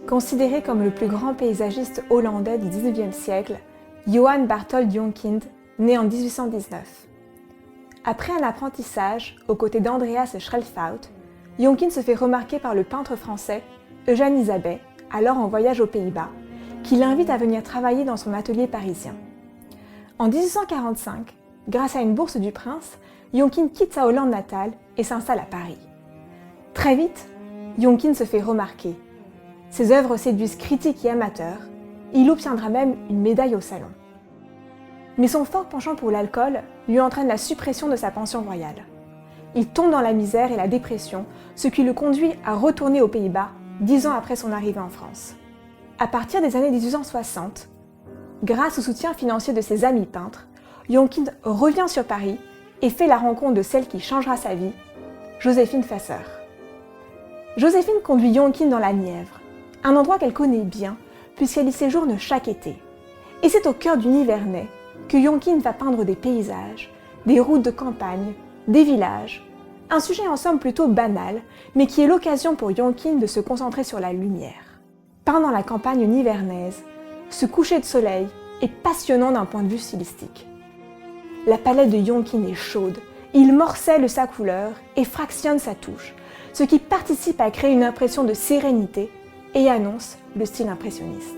Considéré comme le plus grand paysagiste hollandais du XIXe siècle, Johan Barthold Jonkind naît en 1819. Après un apprentissage aux côtés d'Andreas Schelfhout, Jonkind se fait remarquer par le peintre français Eugène Isabey, alors en voyage aux Pays-Bas, qui l'invite à venir travailler dans son atelier parisien. En 1845, grâce à une bourse du prince, Jonkind quitte sa Hollande natale et s'installe à Paris. Très vite, Jonkind se fait remarquer. Ses œuvres séduisent critiques et amateurs, et il obtiendra même une médaille au Salon. Mais son fort penchant pour l'alcool lui entraîne la suppression de sa pension royale. Il tombe dans la misère et la dépression, ce qui le conduit à retourner aux Pays-Bas 10 ans après son arrivée en France. À partir des années 1860, grâce au soutien financier de ses amis peintres, Jonkind revient sur Paris et fait la rencontre de celle qui changera sa vie, Joséphine Vasseur. Joséphine conduit Jonkind dans la Nièvre, un endroit qu'elle connaît bien puisqu'elle y séjourne chaque été. Et c'est au cœur du Nivernais que Jonkind va peindre des paysages, des routes de campagne, des villages, un sujet en somme plutôt banal, mais qui est l'occasion pour Jonkind de se concentrer sur la lumière. Peint dans la campagne nivernaise, ce coucher de soleil est passionnant d'un point de vue stylistique. La palette de Jonkind est chaude, il morcelle sa couleur et fractionne sa touche, ce qui participe à créer une impression de sérénité et annonce le style impressionniste.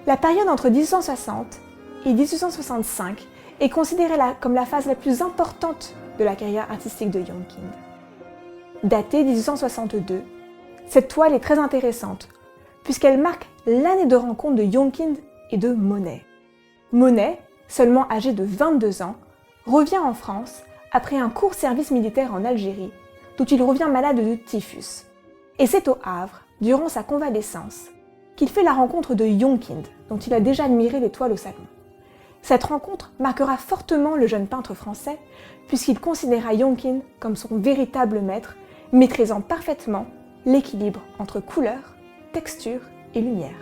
La période entre 1860 et 1865 est considérée comme la phase la plus importante de la carrière artistique de Jonkind. Datée 1862, cette toile est très intéressante puisqu'elle marque l'année de rencontre de Jonkind et de Monet. Monet, seulement âgé de 22 ans, revient en France après un court service militaire en Algérie, d'où il revient malade de typhus. Et c'est au Havre, durant sa convalescence, qu'il fait la rencontre de Jonkind, dont il a déjà admiré les toiles au Salon. Cette rencontre marquera fortement le jeune peintre français, puisqu'il considéra Jonkind comme son véritable maître, maîtrisant parfaitement l'équilibre entre couleur, texture et lumière.